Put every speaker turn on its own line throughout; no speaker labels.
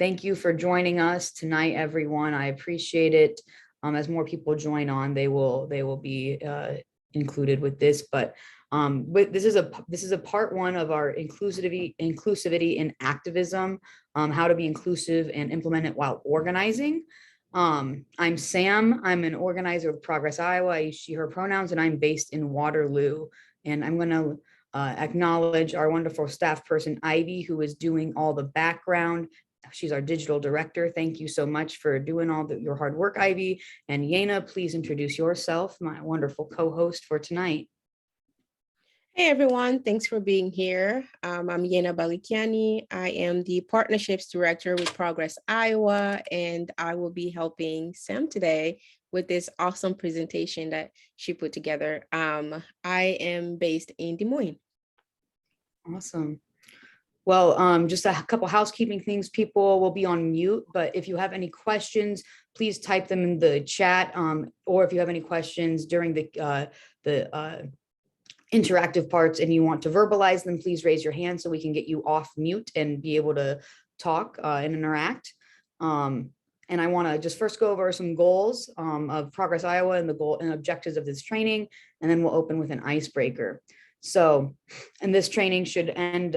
thank you for joining us tonight, everyone. I appreciate it. As more people join on, they will be included with this. But this is a part one of our inclusivity in activism, how to be inclusive and implement it while organizing. I'm Sam. I'm an organizer of Progress Iowa. I use she, her pronouns, and I'm based in Waterloo. And I'm going to acknowledge our wonderful staff person, Ivy, who is doing all the background. She's our digital director. Thank you so much for doing your hard work, Ivy. And Yena, please introduce yourself, my wonderful co-host for tonight.
Hey everyone, thanks for being here. I'm Yena Balikiani. I am the Partnerships Director with Progress Iowa, and I will be helping Sam today with this awesome presentation that she put together. I am based in Des Moines.
Awesome. Well, just a couple housekeeping things. People will be on mute, but if you have any questions, please type them in the chat, or if you have any questions during the interactive parts and you want to verbalize them, please raise your hand so we can get you off mute and be able to talk and interact. And I want to just first go over some goals of Progress Iowa and the goal and objectives of this training, and then we'll open with an icebreaker. So, and this training should end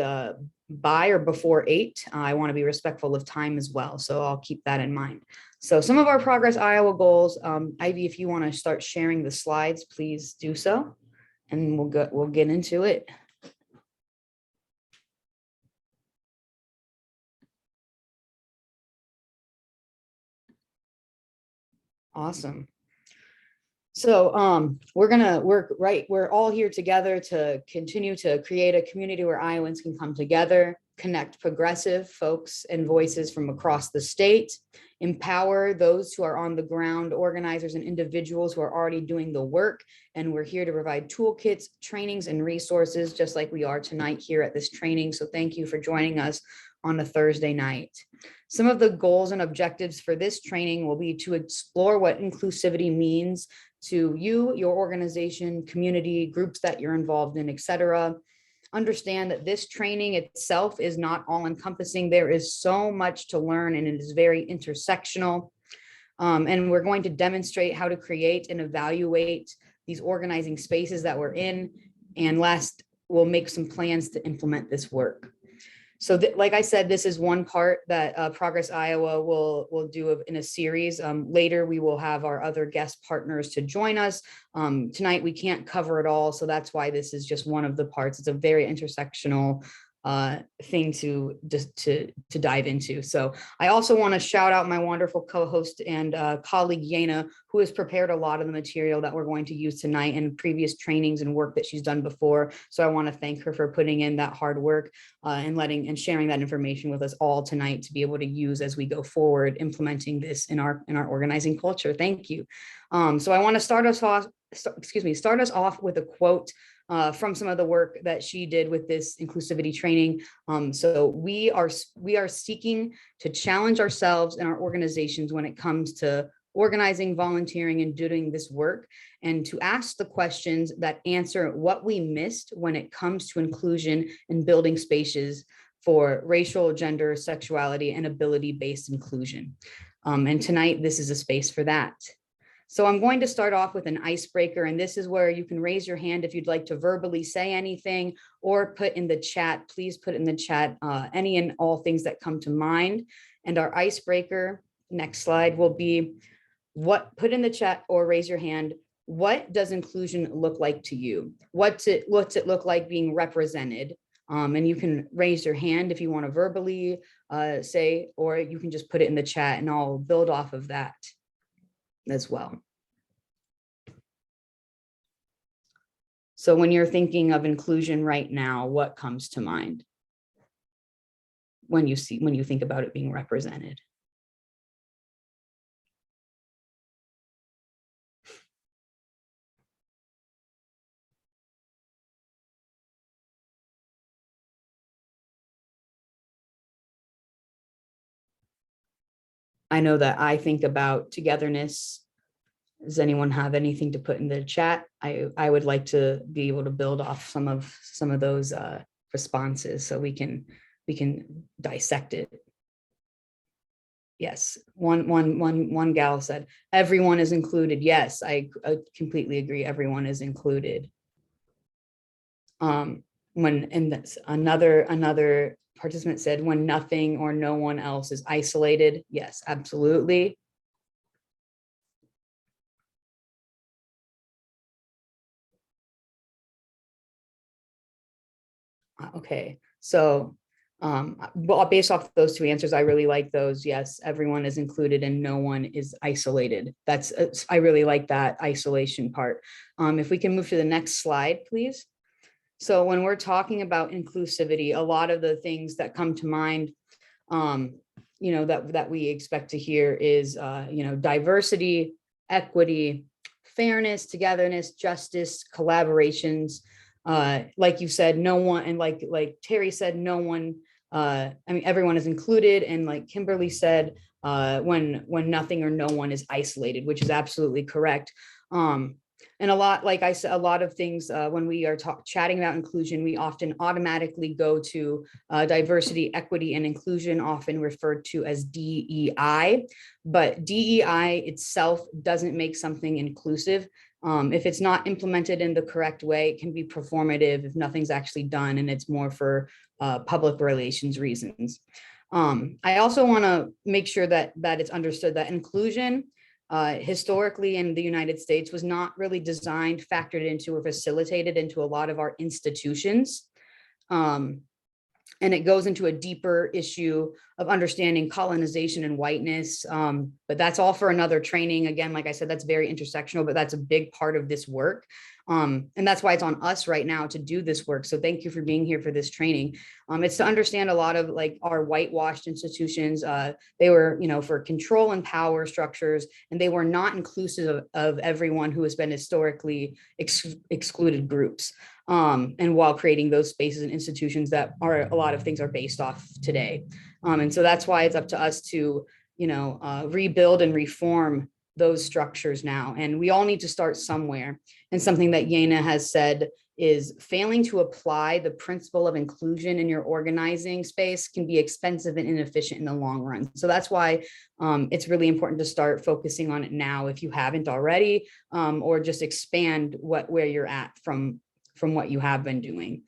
by or before 8. I want to be respectful of time as well, so I'll keep that in mind. So some of our Progress Iowa goals, Ivy, if you want to start sharing the slides, please do so. And we'll get into it. Awesome. So we're gonna work we're all here together to continue to create a community where Iowans can come together, connect progressive folks and voices from across the state, empower those who are on the ground, organizers and individuals who are already doing the work. And we're here to provide toolkits, trainings, and resources, just like we are tonight here at this training. So thank you for joining us on a Thursday night. Some of the goals and objectives for this training will be to explore what inclusivity means to you, your organization, community, groups that you're involved in, etc. Understand that this training itself is not all encompassing. There is so much to learn and it is very intersectional. And we're going to demonstrate how to create and evaluate these organizing spaces that we're in. And last, we'll make some plans to implement this work. So like I said, this is one part that Progress Iowa will do in a series. Later, we will have our other guest partners to join us. Tonight, we can't cover it all. So that's why this is just one of the parts. It's a very intersectional thing to dive into. So I also want to shout out my wonderful co-host and colleague Yena, who has prepared a lot of the material that we're going to use tonight and previous trainings and work that she's done before. So I want to thank her for putting in that hard work and sharing that information with us all tonight to be able to use as we go forward, implementing this in our organizing culture. Thank you. So I want to start us off with a quote from some of the work that she did with this inclusivity training. So we are seeking to challenge ourselves and our organizations when it comes to organizing, volunteering, and doing this work, and to ask the questions that answer what we missed when it comes to inclusion and building spaces for racial, gender, sexuality, and ability-based inclusion. And tonight, this is a space for that. So I'm going to start off with an icebreaker, and this is where you can raise your hand if you'd like to verbally say anything or put in the chat. Please put in the chat any and all things that come to mind. And our icebreaker, next slide, will be put in the chat or raise your hand. What does inclusion look like to you? What's it look like being represented? And you can raise your hand if you want to verbally say, or you can just put it in the chat and I'll build off of that as well. So when you're thinking of inclusion right now, what comes to mind when you think about it being represented? I know that I think about togetherness. Does anyone have anything to put in the chat? I would like to be able to build off some of those responses so we can dissect it. Yes, one gal said, everyone is included. Yes, I completely agree. Everyone is included. And that's another participant said, when nothing or no one else is isolated. Yes, absolutely. Okay, so well, based off those two answers, I really like those. Yes, everyone is included and no one is isolated. That's I really like that isolation part. If we can move to the next slide, please. So when we're talking about inclusivity, a lot of the things that come to mind, that we expect to hear is, diversity, equity, fairness, togetherness, justice, collaborations. Like you said, no one, and like Terry said, no one. Everyone is included, and like Kimberly said, when nothing or no one is isolated, which is absolutely correct. And a lot, like I said, a lot of things, when we are chatting about inclusion, we often automatically go to diversity, equity, and inclusion, often referred to as DEI. But DEI itself doesn't make something inclusive. If it's not implemented in the correct way, it can be performative if nothing's actually done, and it's more for public relations reasons. I also want to make sure that it's understood that inclusion, historically in the United States, was not really designed, factored into, or facilitated into a lot of our institutions. And it goes into a deeper issue of understanding colonization and whiteness. But that's all for another training. Again, like I said, that's very intersectional, but that's a big part of this work. And that's why it's on us right now to do this work. So thank you for being here for this training. It's to understand a lot of like our whitewashed institutions. They were, for control and power structures, and they were not inclusive of everyone who has been historically excluded groups. And while creating those spaces and institutions that are, a lot of things are based off today. And so that's why it's up to us to, rebuild and reform those structures now. And we all need to start somewhere. And something that Yena has said is failing to apply the principle of inclusion in your organizing space can be expensive and inefficient in the long run. So that's why it's really important to start focusing on it now if you haven't already, or just expand where you're at from what you have been doing.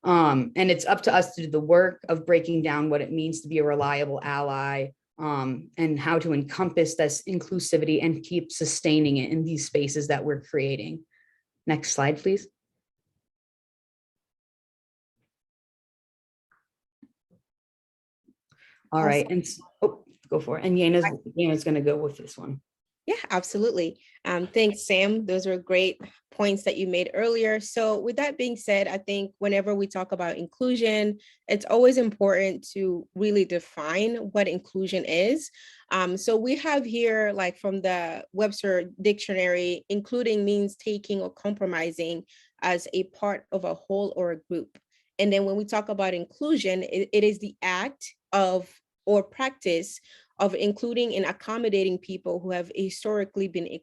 And it's up to us to do the work of breaking down what it means to be a reliable ally, and how to encompass this inclusivity and keep sustaining it in these spaces that we're creating. Next slide, please. All right, and go for it. And Yena's going to go with this one.
Yeah, absolutely. Thanks, Sam. Those were great points that you made earlier. So with that being said, I think whenever we talk about inclusion, it's always important to really define what inclusion is. So we have here, like from the Webster dictionary, including means taking or compromising as a part of a whole or a group. And then when we talk about inclusion, it is the act of or practice of including and accommodating people who have historically been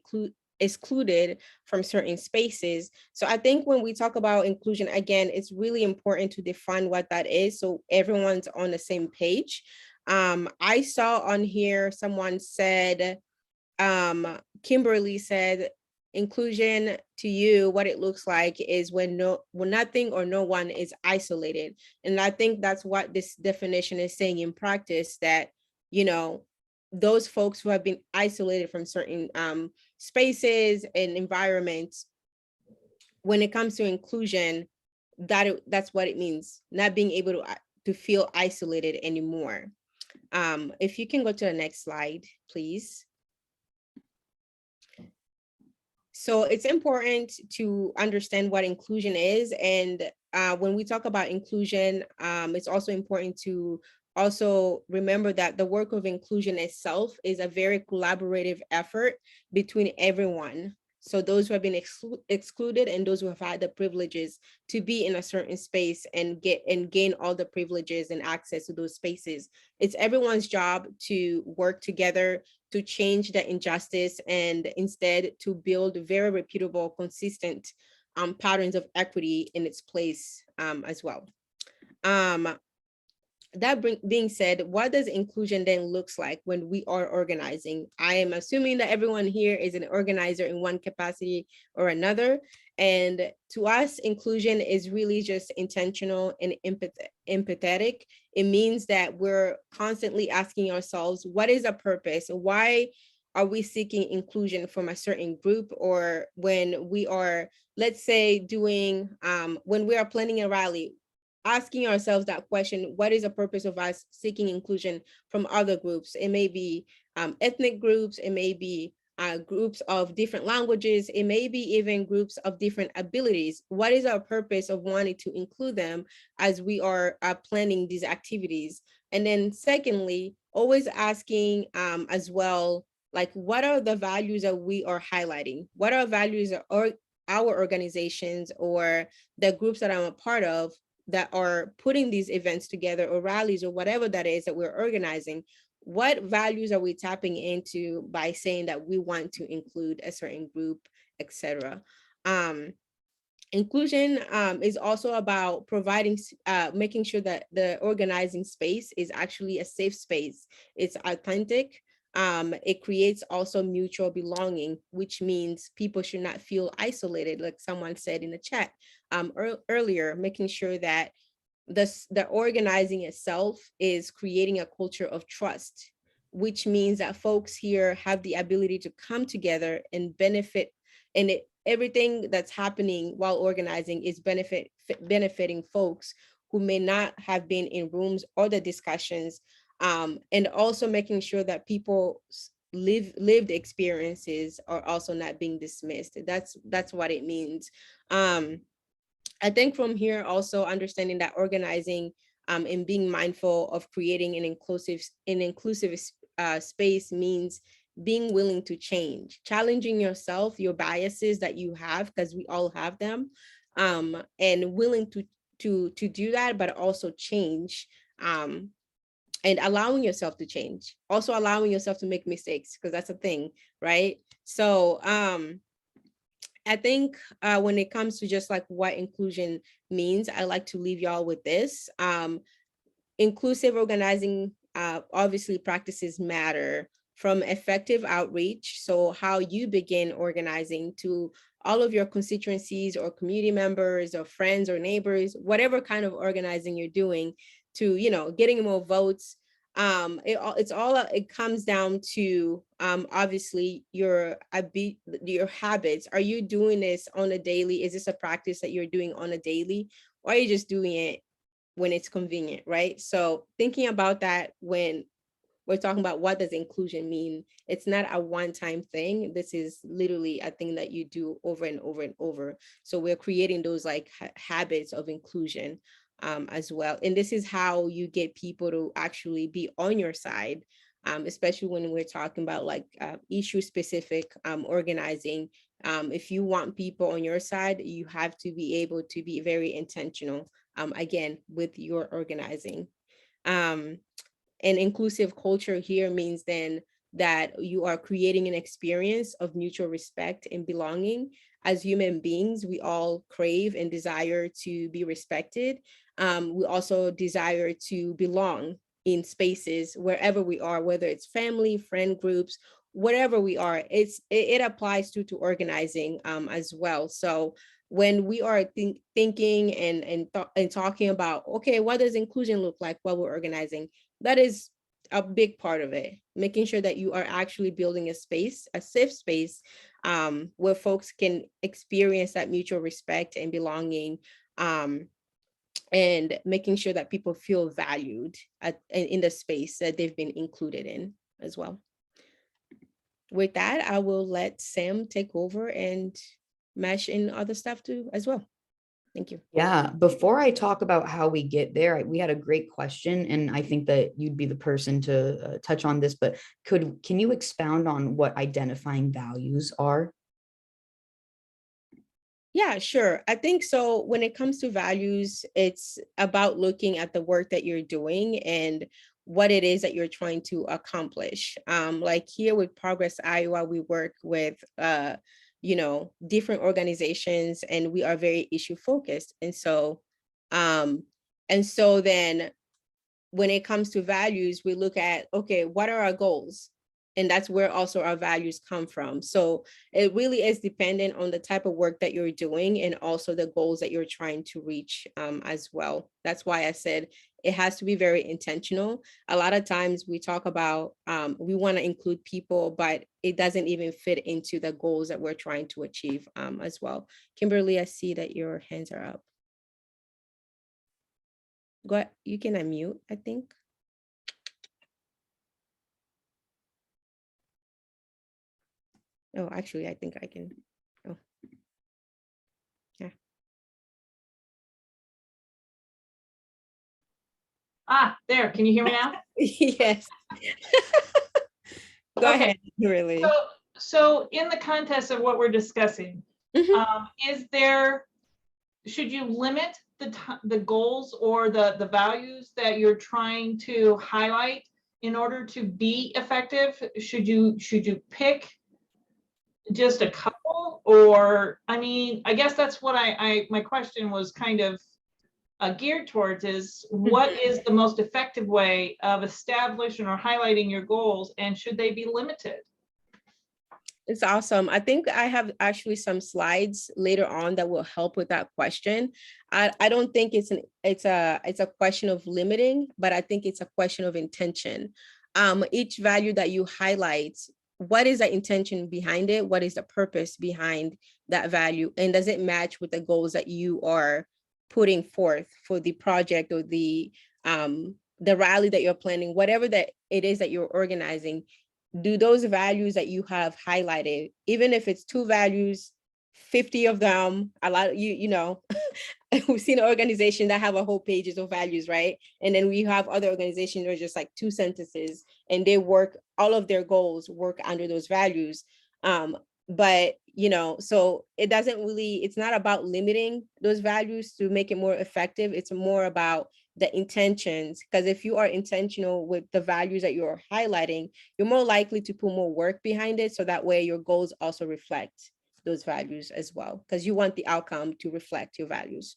excluded from certain spaces. So I think when we talk about inclusion, again, it's really important to define what that is so everyone's on the same page. I saw on here someone said, Kimberly said, inclusion to you, what it looks like is when nothing or no one is isolated. And I think that's what this definition is saying in practice, that those folks who have been isolated from certain spaces and environments, when it comes to inclusion, that's what it means, not being able to feel isolated anymore. If you can go to the next slide, please. So it's important to understand what inclusion is. And when we talk about inclusion, it's also important to also remember that the work of inclusion itself is a very collaborative effort between everyone. So those who have been excluded and those who have had the privileges to be in a certain space and gain all the privileges and access to those spaces. It's everyone's job to work together to change the injustice and instead to build very reputable, consistent patterns of equity in its place as well. that being said, what does inclusion then looks like when we are organizing? I am assuming that everyone here is an organizer in one capacity or another. And to us, inclusion is really just intentional and empathetic. It means that we're constantly asking ourselves, what is a purpose? Why are we seeking inclusion from a certain group? Or when we are, let's say, doing, when we are planning a rally, asking ourselves that question, what is the purpose of us seeking inclusion from other groups? It may be ethnic groups, it may be groups of different languages, it may be even groups of different abilities. What is our purpose of wanting to include them as we are planning these activities? And then secondly, always asking as well, like, what are the values that we are highlighting? What are values or our organizations or the groups that I'm a part of that are putting these events together, or rallies, or whatever that is that we're organizing? What values are we tapping into by saying that we want to include a certain group, etc.? Inclusion is also about providing, making sure that the organizing space is actually a safe space. It's authentic. It creates also mutual belonging, which means people should not feel isolated, like someone said in the chat earlier, making sure that the organizing itself is creating a culture of trust, which means that folks here have the ability to come together and benefit, and everything that's happening while organizing is benefiting folks who may not have been in rooms or the discussions, and also making sure that people's lived experiences are also not being dismissed. That's what it means. I think from here also understanding that organizing and being mindful of creating an inclusive space means being willing to change, challenging yourself, your biases that you have, because we all have them, and willing to do that, but also change, and allowing yourself to change, also allowing yourself to make mistakes, because that's a thing, right? So I think when it comes to just like what inclusion means, I like to leave y'all with this. Inclusive organizing, obviously practices matter, from effective outreach, so how you begin organizing, to all of your constituencies or community members or friends or neighbors, whatever kind of organizing you're doing, to, you know, getting more votes. It comes down to obviously your habits. Are you doing this on a daily? Is this a practice that you're doing on a daily, or are you just doing it when it's convenient, right? So thinking about that when we're talking about what does inclusion mean, it's not a one-time thing. This is literally a thing that you do over and over and over. So we're creating those like habits of inclusion as well. And this is how you get people to actually be on your side, especially when we're talking about like issue specific organizing. If you want people on your side, you have to be able to be very intentional, again, with your organizing. An inclusive culture here means then that you are creating an experience of mutual respect and belonging. As human beings, we all crave and desire to be respected. We also desire to belong in spaces wherever we are, whether it's family, friend groups, whatever we are. It applies to organizing as well. So when we are thinking and talking about, okay, what does inclusion look like while we're organizing? That is a big part of it, making sure that you are actually building a space, a safe space, where folks can experience that mutual respect and belonging, and making sure that people feel valued in the space that they've been included in as well. With that, I will let Sam take over and mesh in other stuff too as well. Thank you.
Yeah, before I talk about how we get there, we had a great question, and I think that you'd be the person to touch on this, but can you expound on what identifying values are?
Yeah, sure. I think so. When it comes to values, it's about looking at the work that you're doing and what it is that you're trying to accomplish. Like here with Progress Iowa, we work with different organizations, and we are very issue focused. And so then when it comes to values, we look at, okay, what are our goals? And that's where also our values come from. So it really is dependent on the type of work that you're doing and also the goals that you're trying to reach as well. That's why I said it has to be very intentional. A lot of times we talk about, we want to include people, but it doesn't even fit into the goals that we're trying to achieve as well. Kimberly, I see that your hands are up. Go ahead. You can unmute, I think. Oh, actually, I think I can. Oh, yeah.
Ah, there. Can you hear me now?
Yes. Go
Okay.
ahead, really.
So in the context of what we're discussing, should you limit the goals or the values that you're trying to highlight in order to be effective? Should you pick just a couple? Or, I mean, I guess that's what my question was kind of geared towards, is what is the most effective way of establishing or highlighting your goals, and should they be limited?
It's awesome. I think I have actually some slides later on that will help with that question. I don't think it's a question of limiting, but I think it's a question of intention. Each value that you highlight, what is the intention behind it? What is the purpose behind that value? And does it match with the goals that you are putting forth for the project or the rally that you're planning, whatever that it is that you're organizing? Do those values that you have highlighted, even if it's 2 values, 50 of them, a lot of you know, we've seen an organization that have a whole pages of values, right? And then we have other organizations that are just like 2 sentences and they work, all of their goals work under those values. But, you know, so it doesn't really, it's not about limiting those values to make it more effective. It's more about the intentions, because if you are intentional with the values that you're highlighting, you're more likely to put more work behind it. So that way your goals also reflect those values as well, because you want the outcome to reflect your values,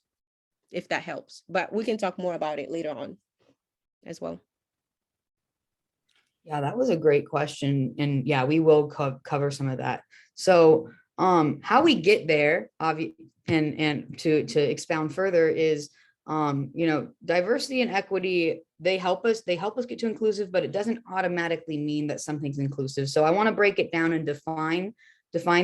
if that helps. But we can talk more about it later on as well.
Yeah, that was a great question. And yeah, we will cover some of that. So how we get there, and to expound further is, you know, diversity and equity, they help us get to inclusive, but it doesn't automatically mean that something's inclusive. So I want to break it down and define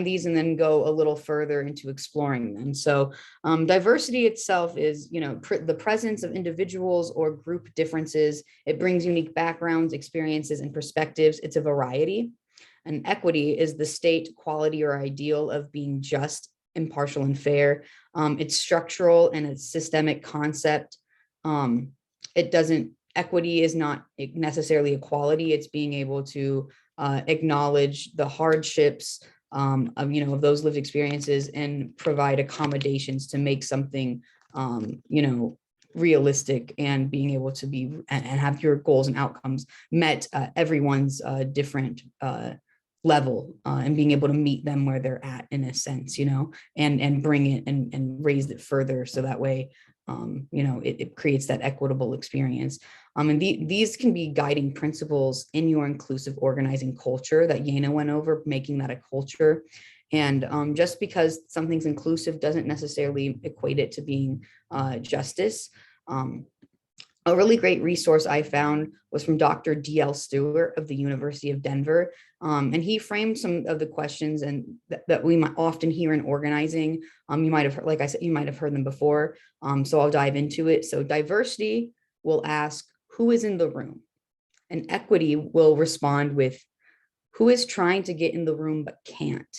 these and then go a little further into exploring them. So diversity itself is, you know, the presence of individuals or group differences. It brings unique backgrounds, experiences, and perspectives. It's a variety. And equity is the state, quality, or ideal of being just, impartial, and fair. It's structural and it's systemic concept. Equity is not necessarily equality. It's being able to acknowledge the hardships of, you know, of those lived experiences and provide accommodations to make something, you know, realistic, and being able to be and have your goals and outcomes met everyone's different level, and being able to meet them where they're at, in a sense, you know, and bring it and raise it further. So that way, you know, it creates that equitable experience. And these can be guiding principles in your inclusive organizing culture that Yana went over, making that a culture. And just because something's inclusive doesn't necessarily equate it to being justice. A really great resource I found was from Dr. D.L. Stewart of the University of Denver. And he framed some of the questions and that we might often hear in organizing. You might have heard, like I said, you might have heard them before. So I'll dive into it. So diversity will ask, who is in the room? And equity will respond with, who is trying to get in the room but can't?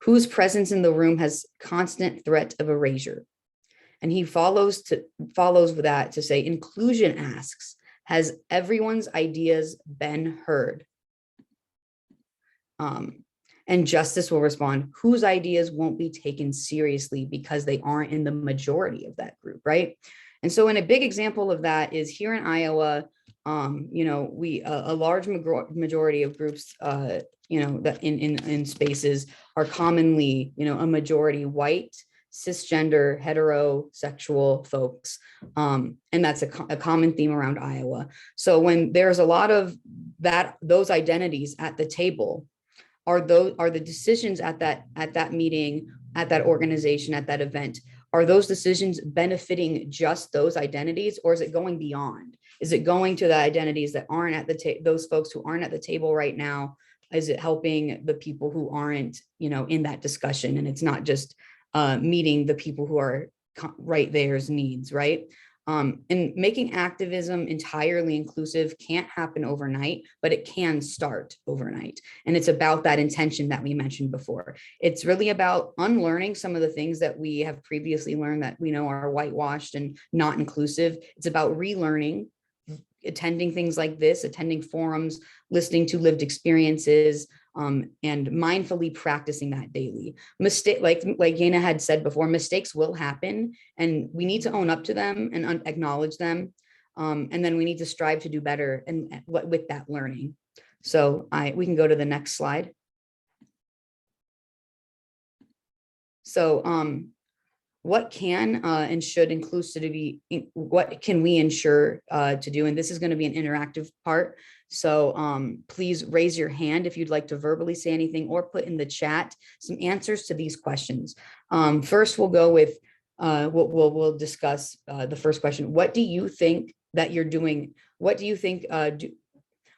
Whose presence in the room has constant threat of erasure? And he follows with that to say, inclusion asks, has everyone's ideas been heard? And justice will respond, whose ideas won't be taken seriously because they aren't in the majority of that group, right? And so in a big example of that is here in Iowa, you know, a large majority of groups, you know, that in spaces are commonly, you know, a majority white, cisgender, heterosexual folks. And that's a common theme around Iowa. So when there's a lot of those identities at the table, are the decisions at that meeting, at that organization, at that event, are those decisions benefiting just those identities, or is it going beyond? Is it going to the identities that aren't at the table, those folks who aren't at the table right now? Is it helping the people who aren't, in that discussion? And it's not just meeting the people who are right there's needs, right? And making activism entirely inclusive can't happen overnight, but it can start overnight. And it's about that intention that we mentioned before. It's really about unlearning some of the things that we have previously learned that we know are whitewashed and not inclusive. It's about relearning, attending things like this, attending forums, listening to lived experiences, and mindfully practicing that daily. Like Yana had said before, mistakes will happen, and we need to own up to them and acknowledge them. And then we need to strive to do better and with that learning. So we can go to the next slide. So what can and should inclusivity, what can we ensure to do? And this is going to be an interactive part. So please raise your hand if you'd like to verbally say anything, or put in the chat some answers to these questions. First, we'll go with, we'll discuss the first question. What do you think that you're doing? What do you think,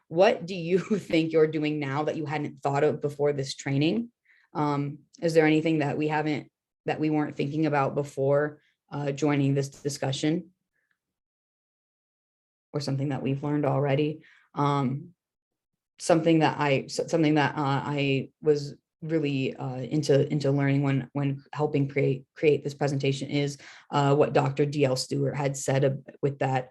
what do you think you're doing now that you hadn't thought of before this training? Is there anything that we weren't thinking about before joining this discussion, or something that we've learned already? Something that I was really into learning when helping create this presentation is what Dr. D.L. Stewart had said with that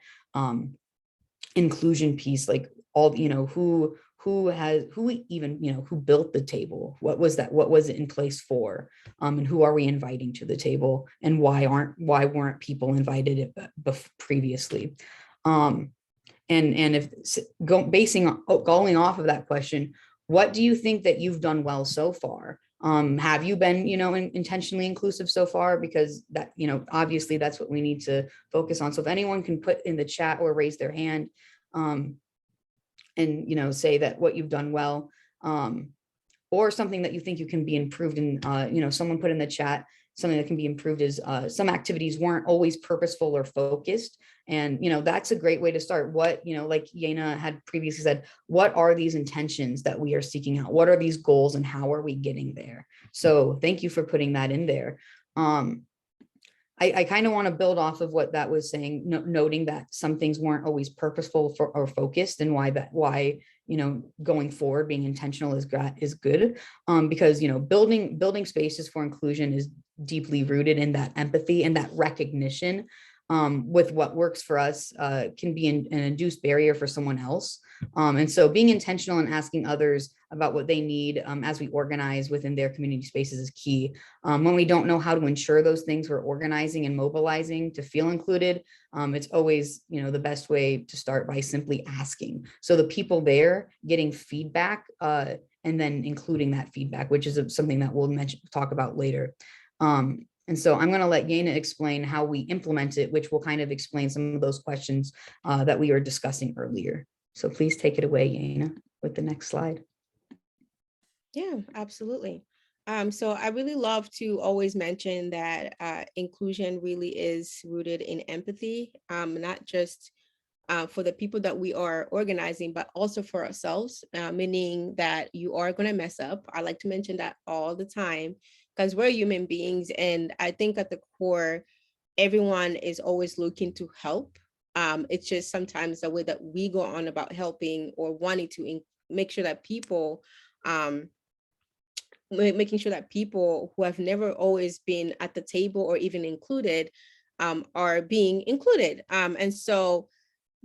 inclusion piece, like all, who built the table? What was it in place for? And who are we inviting to the table? And why weren't people invited previously? And if going off of that question, what do you think that you've done well so far? Have you been, intentionally inclusive so far? Because that, obviously that's what we need to focus on. So if anyone can put in the chat or raise their hand, and say that what you've done well, or something that you think you can be improved in. Someone put in the chat, something that can be improved is some activities weren't always purposeful or focused. And that's a great way to start. What, like Yana had previously said, what are these intentions that we are seeking out? What are these goals, and how are we getting there? So thank you for putting that in there. I kind of want to build off of what that was saying, noting that some things weren't always purposeful or focused, and why going forward being intentional is good, because building spaces for inclusion is deeply rooted in that empathy and that recognition. With what works for us can be an induced barrier for someone else. And so being intentional and asking others about what they need as we organize within their community spaces is key. When we don't know how to ensure those things, we're organizing and mobilizing to feel included. It's always, the best way to start by simply asking. So the people there getting feedback and then including that feedback, which is something that we'll talk about later. And so I'm going to let Yana explain how we implement it, which will kind of explain some of those questions that we were discussing earlier. So please take it away, Yana, with the next slide.
Yeah, absolutely. So I really love to always mention that inclusion really is rooted in empathy, not just for the people that we are organizing, but also for ourselves, meaning that you are going to mess up. I like to mention that all the time, because we're human beings. And I think at the core, everyone is always looking to help. It's just sometimes the way that we go on about helping or wanting to make sure that people, making sure that people who have never always been at the table or even included are being included. And so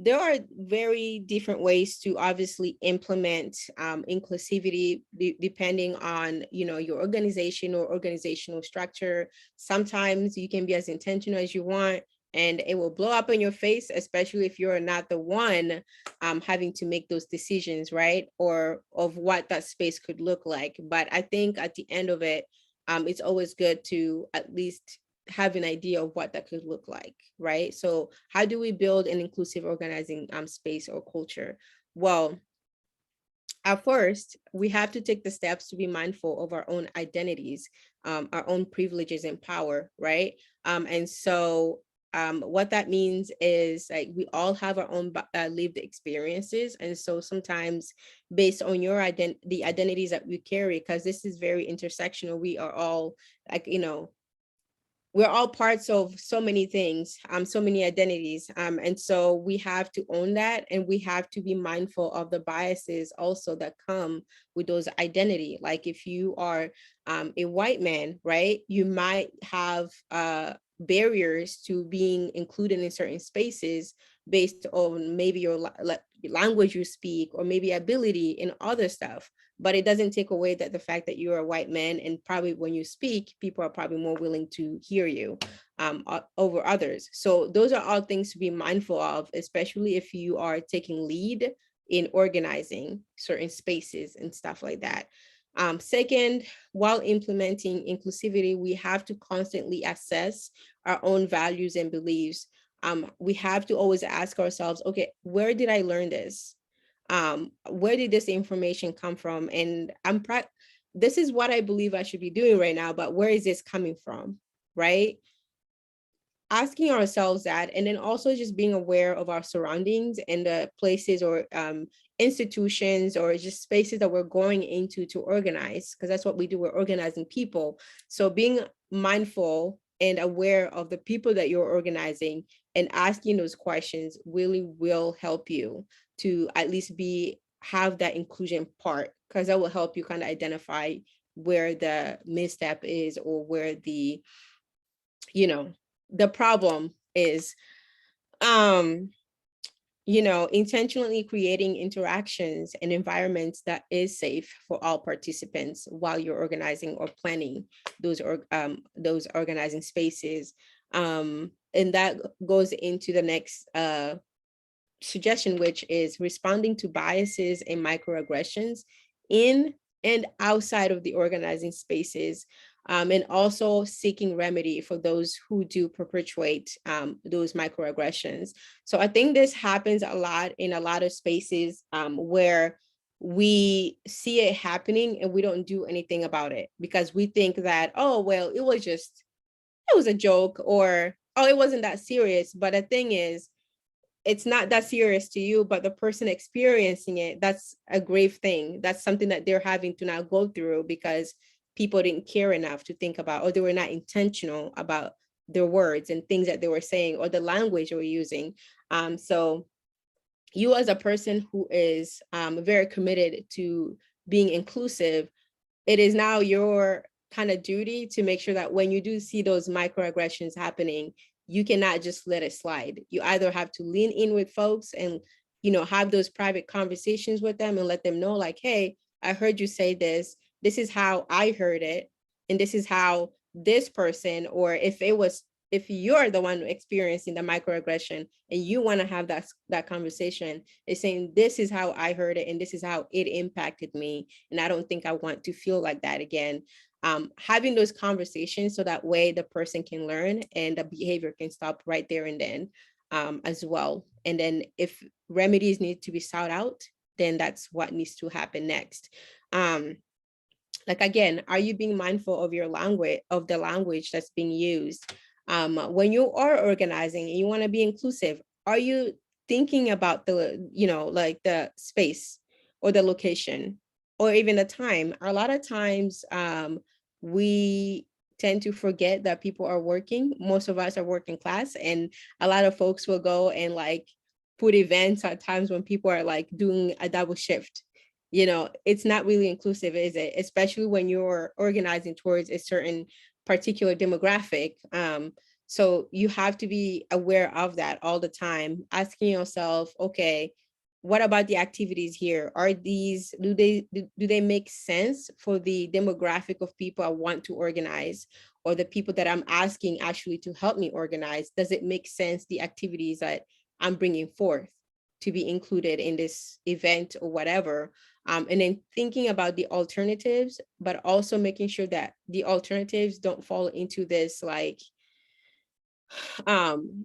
there are very different ways to obviously implement inclusivity depending on your organization or organizational structure. Sometimes you can be as intentional as you want, and it will blow up in your face, especially if you're not the one having to make those decisions, right? Or of what that space could look like. But I think at the end of it, it's always good to at least have an idea of what that could look like, right? So how do we build an inclusive organizing space or culture? Well, at first, we have to take the steps to be mindful of our own identities, our own privileges and power, right? And so what that means is like we all have our own lived experiences. And so sometimes based on your the identities that we carry, because this is very intersectional, we are all like, you know, we're all parts of so many things, so many identities. And so we have to own that, and we have to be mindful of the biases also that come with those identity. Like if you are a white man, right, you might have barriers to being included in certain spaces based on maybe your language you speak, or maybe ability in other stuff. But it doesn't take away that the fact that you're a white man, and probably when you speak, people are probably more willing to hear you over others. So those are all things to be mindful of, especially if you are taking lead in organizing certain spaces and stuff like that. Second, while implementing inclusivity, we have to constantly assess our own values and beliefs. We have to always ask ourselves, okay, where did I learn this? Where did this information come from? And this is what I believe I should be doing right now, but where is this coming from, right? Asking ourselves that, and then also just being aware of our surroundings and the places or institutions or just spaces that we're going into to organize, because that's what we do, we're organizing people. So being mindful and aware of the people that you're organizing and asking those questions really will help you to at least have that inclusion part, because that will help you kind of identify where the misstep is, or where the, you know, the problem is. You know, intentionally creating interactions and environments that is safe for all participants while you're organizing or planning those organizing spaces. And that goes into the next suggestion, which is responding to biases and microaggressions in and outside of the organizing spaces, and also seeking remedy for those who do perpetuate those microaggressions. So I think this happens a lot in a lot of spaces where we see it happening and we don't do anything about it, because we think that, oh, well, it was a joke, or, oh, it wasn't that serious. But the thing is, it's not that serious to you, but the person experiencing it, that's a grave thing. That's something that they're having to now go through because people didn't care enough to think about, or they were not intentional about their words and things that they were saying, or the language they were using. So you as a person who is very committed to being inclusive, it is now your kind of duty to make sure that when you do see those microaggressions happening, you cannot just let it slide. You either have to lean in with folks and, you know, have those private conversations with them and let them know, like, hey, I heard you say this. This is how I heard it. And this is how this person, or if you're the one experiencing the microaggression and you want to have that conversation, is saying, this is how I heard it and this is how it impacted me. And I don't think I want to feel like that again. Having those conversations so that way the person can learn and the behavior can stop right there and then as well. And then if remedies need to be sought out, then that's what needs to happen next. Like, again, are you being mindful of your language, of the language that's being used? When you are organizing and you want to be inclusive, are you thinking about the, you know, like the space or the location or even the time? A lot of times we tend to forget that people are working. Most of us are working class, and a lot of folks will go and like put events at times when people are like doing a double shift. You know, it's not really inclusive, is it? Especially when you're organizing towards a certain particular demographic. So you have to be aware of that all the time, asking yourself, okay, what about the activities here? Are these, do they make sense for the demographic of people I want to organize, or the people that I'm asking actually to help me organize? Does it make sense, the activities that I'm bringing forth to be included in this event or whatever? And then thinking about the alternatives, but also making sure that the alternatives don't fall into this like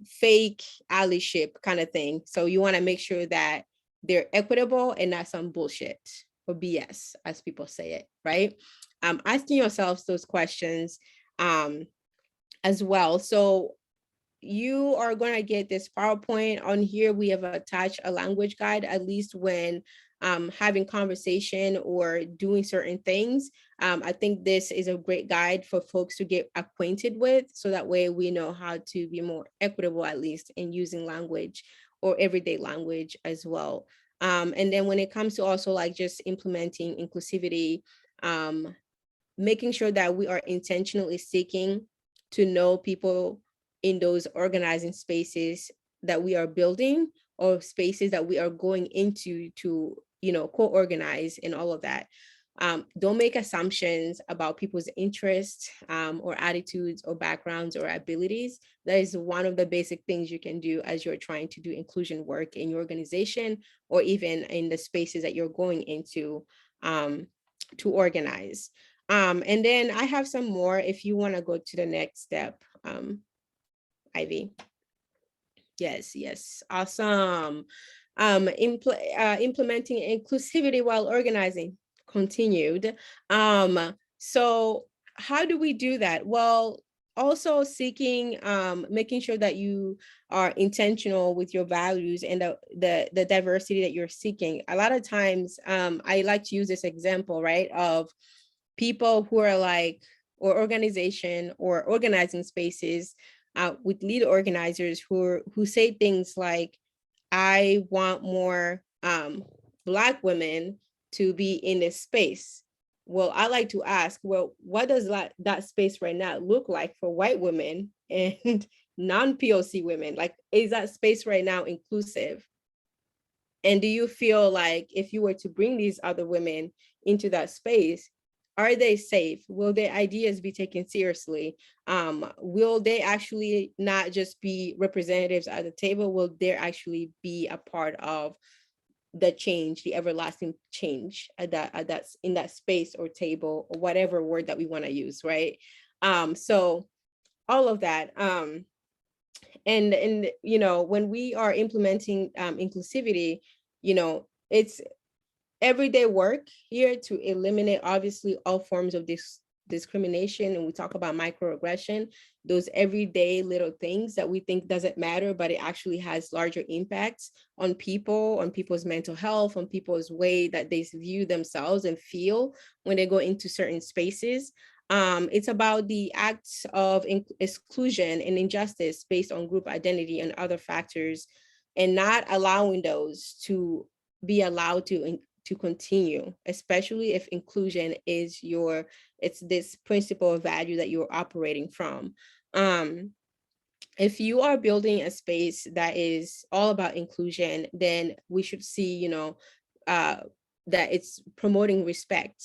fake allyship kind of thing. So you want to make sure that they're equitable and not some bullshit or BS, as people say it, right? Asking yourselves those questions as well. So you are going to get this PowerPoint. On here. We have attached a language guide, at least when having conversation or doing certain things. I think this is a great guide for folks to get acquainted with, so that way we know how to be more equitable, at least in using language or everyday language as well. And then when it comes to also like just implementing inclusivity, making sure that we are intentionally seeking to know people in those organizing spaces that we are building, or spaces that we are going into to, co-organize and all of that. Don't make assumptions about people's interests or attitudes or backgrounds or abilities. That is one of the basic things you can do as you're trying to do inclusion work in your organization, or even in the spaces that you're going into to organize. And then I have some more if you want to go to the next step, Ivy. Yes, awesome. Implementing inclusivity while organizing, continued. So how do we do that? Well, also seeking, making sure that you are intentional with your values and the diversity that you're seeking. A lot of times, I like to use this example, right, of people who are like, or organization or organizing spaces with lead organizers who say things like, I want more Black women to be in this space. Well, I like to ask, well, what does that space right now look like for white women and non-POC women? Like, is that space right now inclusive? And do you feel like if you were to bring these other women into that space, are they safe? Will their ideas be taken seriously? Will they actually not just be representatives at the table? Will they actually be a part of the change, the everlasting change in that space or table, or whatever word that we want to use, right? So all of that. And when we are implementing inclusivity, it's everyday work here to eliminate obviously all forms of discrimination. And we talk about microaggression, those everyday little things that we think doesn't matter, but it actually has larger impacts on people, on people's mental health, on people's way that they view themselves and feel when they go into certain spaces. It's about the acts of exclusion and injustice based on group identity and other factors, and not allowing those to be allowed to continue, especially if inclusion is it's this principle of value that you're operating from. If you are building a space that is all about inclusion, then we should see, that it's promoting respect,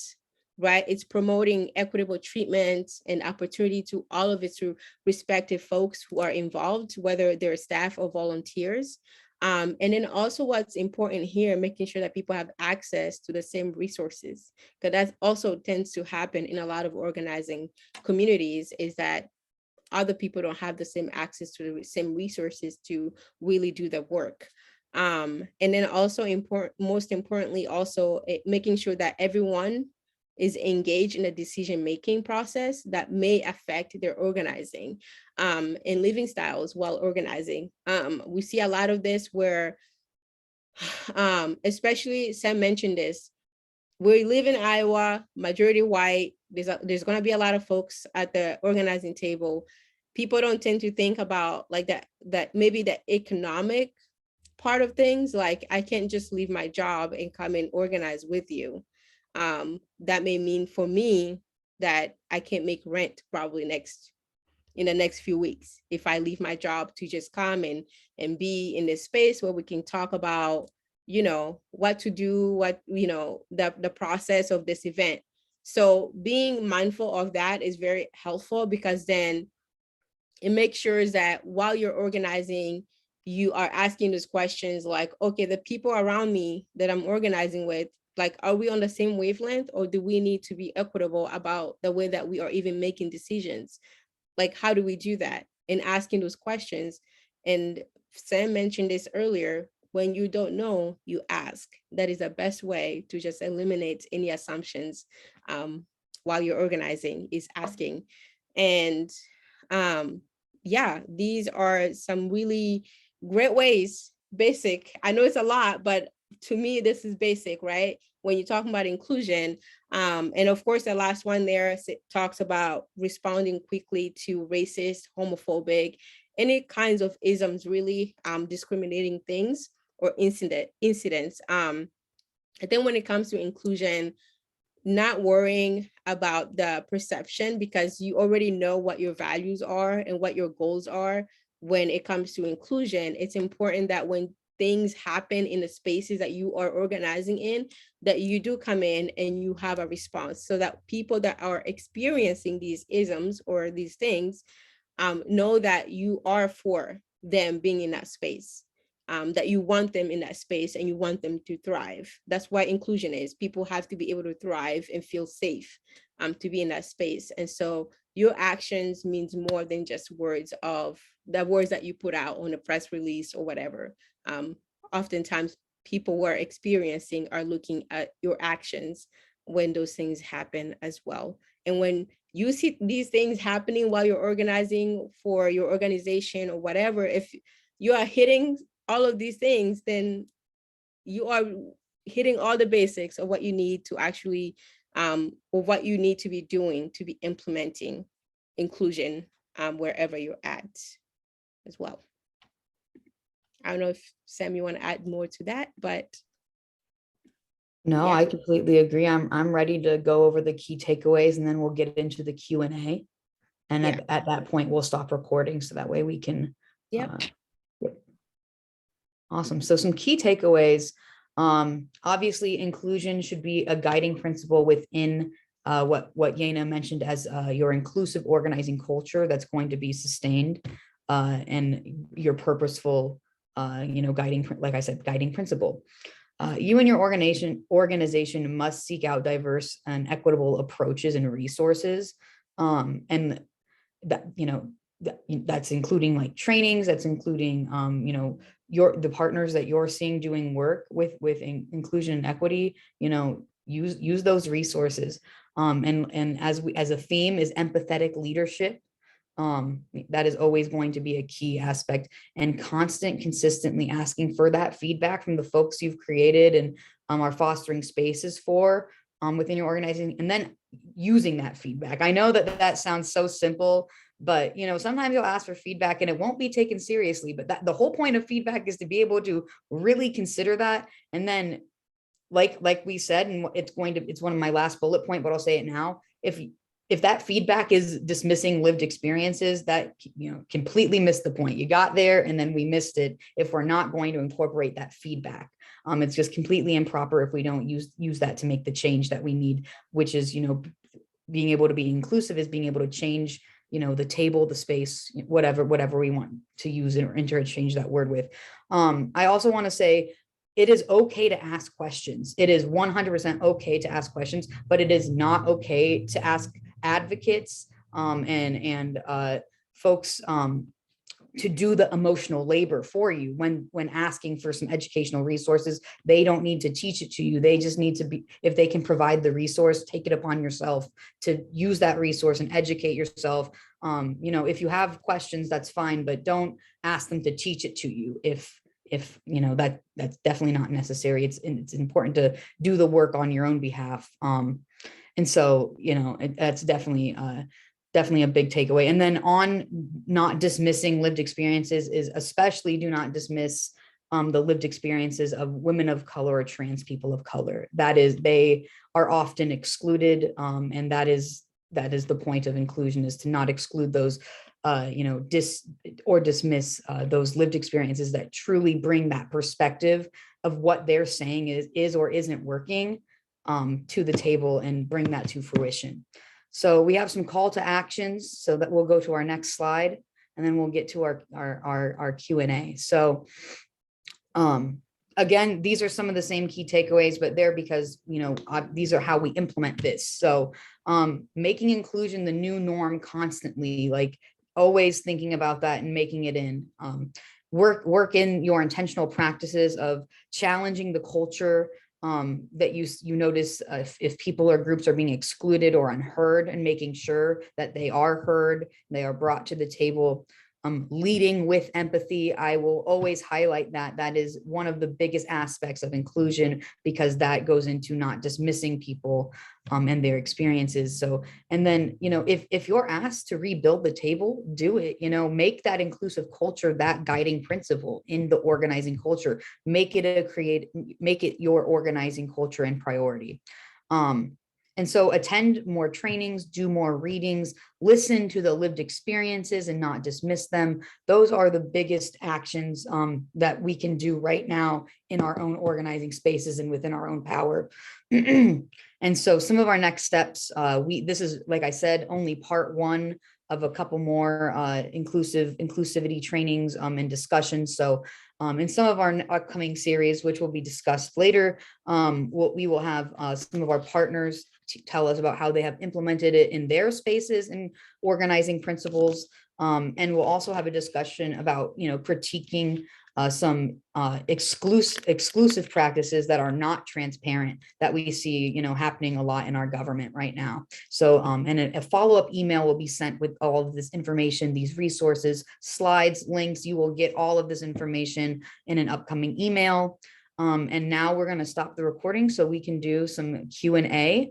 right? It's promoting equitable treatment and opportunity to all of its respective folks who are involved, whether they're staff or volunteers. And then also what's important here, making sure that people have access to the same resources, because that also tends to happen in a lot of organizing communities, is that other people don't have the same access to the same resources to really do the work. And then also most importantly, also making sure that everyone is engaged in a decision-making process that may affect their organizing and living styles while organizing. We see a lot of this where, especially Sam mentioned this, we live in Iowa, majority white, there's gonna be a lot of folks at the organizing table. People don't tend to think about like that maybe the economic part of things, like I can't just leave my job and come and organize with you. That may mean for me that I can't make rent probably in the next few weeks if I leave my job to just come and be in this space where we can talk about, what to do, the process of this event. So being mindful of that is very helpful, because then it makes sure that while you're organizing, you are asking those questions like, okay, the people around me that I'm organizing with, like, are we on the same wavelength, or do we need to be equitable about the way that we are even making decisions? Like, how do we do that? in asking those questions. And Sam mentioned this earlier, when you don't know, you ask. That is the best way to just eliminate any assumptions while you're organizing, is asking. And yeah, these are some really great ways, basic. I know it's a lot, but to me, this is basic, right? When you're talking about inclusion. And of course, the last one there talks about responding quickly to racist, homophobic, any kinds of isms, really discriminating things or incidents. And then when it comes to inclusion, not worrying about the perception, because you already know what your values are and what your goals are. When it comes to inclusion, it's important that when things happen in the spaces that you are organizing in, that you do come in and you have a response, so that people that are experiencing these isms or these things know that you are for them being in that space, that you want them in that space and you want them to thrive. That's why inclusion is. People have to be able to thrive and feel safe to be in that space. And so your actions means more than just words that you put out on a press release or whatever. Oftentimes people who are experiencing are looking at your actions when those things happen as well. And when you see these things happening while you're organizing for your organization or whatever, if you are hitting all of these things, then you are hitting all the basics of what you need to actually, or what you need to be doing to be implementing inclusion wherever you're at as well. I don't know if Sam, you want to add more to that, but.
No,
Yeah.
I completely agree. I'm ready to go over the key takeaways, and then we'll get into the Q&A. And
Yeah.
at that point, we'll stop recording so that way we can.
Yep.
Yep. Awesome. So some key takeaways. Obviously, inclusion should be a guiding principle within what Yana mentioned as your inclusive organizing culture that's going to be sustained, and your purposeful, guiding, like I said, guiding principle. You and your organization must seek out diverse and equitable approaches and resources, and that that's including like trainings, that's including the partners that you're seeing doing work with inclusion and equity. Use those resources, and as a theme is empathetic leadership. That is always going to be a key aspect, and consistently asking for that feedback from the folks you've created and are fostering spaces for within your organization, and then using that feedback. I know that sounds so simple, but sometimes you'll ask for feedback and it won't be taken seriously, but the whole point of feedback is to be able to really consider that. And then like we said, and it's one of my last bullet point, but I'll say it now. If that feedback is dismissing lived experiences, that completely missed the point. You got there and then we missed it if we're not going to incorporate that feedback. It's just completely improper if we don't use that to make the change that we need, which is being able to be inclusive is being able to change the table, the space, whatever we want to use or interchange that word with. I also want to say, it is okay to ask questions. It is 100% okay to ask questions, but it is not okay to ask advocates and folks to do the emotional labor for you when asking for some educational resources. They don't need to teach it to you. They just need to be, if they can provide the resource, take it upon yourself to use that resource and educate yourself. If you have questions, that's fine, but don't ask them to teach it to you. If that's definitely not necessary. It's important to do the work on your own behalf. And so, that's definitely a big takeaway. And then on not dismissing lived experiences is especially do not dismiss the lived experiences of women of color or trans people of color. They are often excluded. And that is the point of inclusion, is to not exclude those, dismiss those lived experiences that truly bring that perspective of what they're saying is or isn't working to the table and bring that to fruition. So we have some call to actions, so that we'll go to our next slide and then we'll get to our Q&A. So again, these are some of the same key takeaways, but they're because, these are how we implement this. So making inclusion the new norm constantly, like always thinking about that and making it in. Work in your intentional practices of challenging the culture that you notice if people or groups are being excluded or unheard, and making sure that they are heard, they are brought to the table. Leading with empathy. I will always highlight that. That is one of the biggest aspects of inclusion, because that goes into not dismissing people and their experiences. So, and then, if you're asked to rebuild the table, do it, make that inclusive culture that guiding principle in the organizing culture. Make it your organizing culture and priority. And so attend more trainings, do more readings, listen to the lived experiences and not dismiss them. Those are the biggest actions that we can do right now in our own organizing spaces and within our own power. And so some of our next steps, this is, like I said, only part one of a couple more inclusivity trainings and discussions. So in some of our upcoming series, which will be discussed later, we will have some of our partners to tell us about how they have implemented it in their spaces and organizing principles. And we'll also have a discussion about, critiquing some exclusive practices that are not transparent, that we see, happening a lot in our government right now. So, and a follow-up email will be sent with all of this information, these resources, slides, links. You will get all of this information in an upcoming email. And now we're going to stop the recording so we can do some Q&A.